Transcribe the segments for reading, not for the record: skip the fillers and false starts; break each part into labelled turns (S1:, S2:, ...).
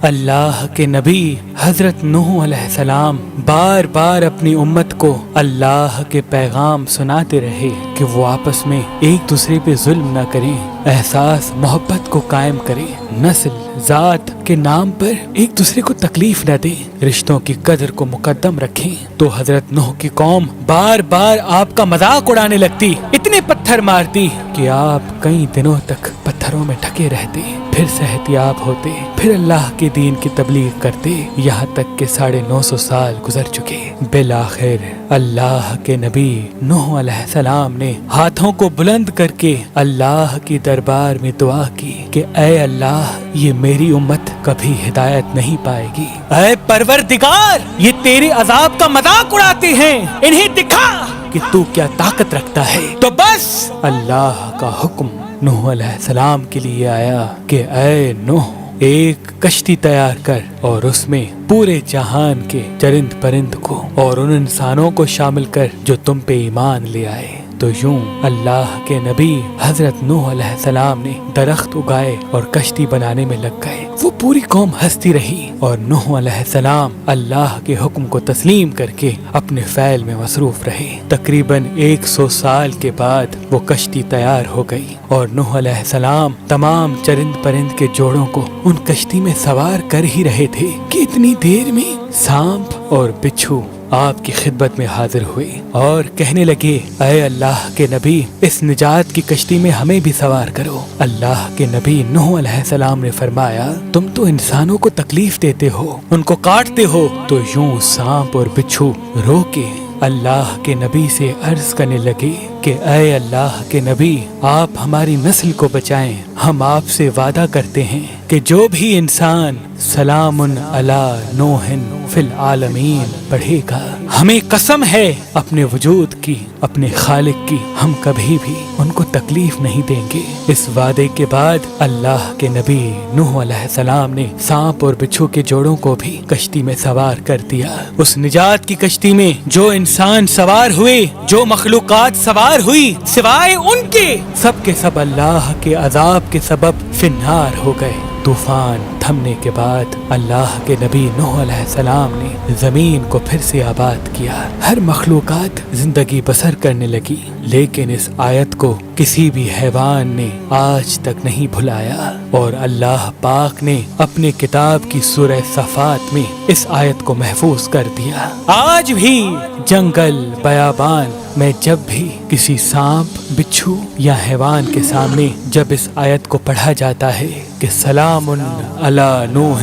S1: اللہ کے نبی حضرت نوح علیہ السلام بار بار اپنی امت کو اللہ کے پیغام سناتے رہے کہ وہ آپس میں ایک دوسرے پہ ظلم نہ کریں، احساس محبت کو قائم کریں، نسل ذات کے نام پر ایک دوسرے کو تکلیف نہ دیں، رشتوں کی قدر کو مقدم رکھیں۔ تو حضرت نوح کی قوم بار بار آپ کا مذاق اڑانے لگتی، اتنے پتھر مارتی کہ آپ کئی دنوں تک پتھروں میں ڈھکے رہتے، پھر صحتیاب ہوتے، پھر اللہ کے دین کی تبلیغ کرتے، یہاں تک کہ 950 سال گزر چکے۔ بالآخر اللہ کے نبی نوح علیہ السلام نے ہاتھوں کو بلند کر کے اللہ کی دربار میں دعا کی کہ اے اللہ، یہ میری امت کبھی ہدایت نہیں پائے گی، اے پروردگار، یہ تیرے عذاب کا مذاق اڑاتے ہیں، انہیں دکھا کہ تو کیا طاقت رکھتا ہے۔ تو بس اللہ کا حکم نوح علیہ السلام کے لیے آیا کہ اے نوح، ایک کشتی تیار کر اور اس میں پورے جہان کے چرند پرند کو اور ان انسانوں کو شامل کر جو تم پہ ایمان لے آئے۔ تو یوں اللہ کے نبی حضرت نوح علیہ السلام نے درخت اگائے اور کشتی بنانے میں لگ گئے۔ وہ پوری قوم ہنستی رہی اور نوح علیہ السلام اللہ کے حکم کو تسلیم کر کے اپنے فعل میں مصروف رہے۔ تقریباً 100 سال کے بعد وہ کشتی تیار ہو گئی اور نوح علیہ السلام تمام چرند پرند کے جوڑوں کو ان کشتی میں سوار کر ہی رہے تھے کہ اتنی دیر میں سانپ اور بچھو آپ کی خدمت میں حاضر ہوئے اور کہنے لگے، اے اللہ کے نبی، اس نجات کی کشتی میں ہمیں بھی سوار کرو۔ اللہ کے نبی نوح علیہ السلام نے فرمایا، تم تو انسانوں کو تکلیف دیتے ہو، ان کو کاٹتے ہو۔ تو یوں سانپ اور بچھو رو کے اللہ کے نبی سے عرض کرنے لگے کہ اے اللہ کے نبی، آپ ہماری نسل کو بچائیں، ہم آپ سے وعدہ کرتے ہیں کہ جو بھی انسان سلام علی نوح فی العالمین پڑھے گا، ہمیں قسم ہے اپنے وجود کی، اپنے خالق کی، ہم کبھی بھی ان کو تکلیف نہیں دیں گے۔ اس وعدے کے بعد اللہ کے نبی نوح علیہ السلام نے سانپ اور بچھو کے جوڑوں کو بھی کشتی میں سوار کر دیا۔ اس نجات کی کشتی میں جو انسان سوار ہوئے، جو مخلوقات سوار ہوئی، سوائے ان کے سب اللہ کے عذاب کے سبب فی النار ہو گئے۔ طوفان تھمنے کے بعد اللہ کے نبی نوح علیہ السلام نے زمین کو پھر سے آباد کیا، ہر مخلوقات زندگی بسر کرنے لگی، لیکن اس آیت کو کسی بھی حیوان نے آج تک نہیں بھلایا، اور اللہ پاک نے اپنے کتاب کی سورہ صفات میں اس آیت کو محفوظ کر دیا۔ آج بھی جنگل بیابان میں جب بھی کسی سانپ، بچھو یا حیوان کے سامنے جب اس آیت کو پڑھا جاتا ہے کہ سلام علی نوح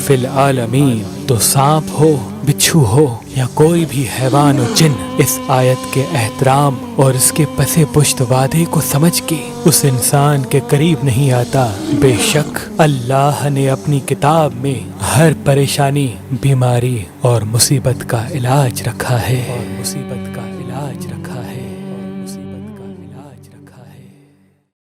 S1: فی العالمین، تو سانپ ہو، بچھو ہو یا کوئی بھی حیوان و جن اس آیت کے احترام اور اس کے پسے پشت وعدے کو سمجھ کے اس انسان کے قریب نہیں آتا۔ بے شک اللہ نے اپنی کتاب میں ہر پریشانی، بیماری اور مصیبت کا علاج رکھا ہے،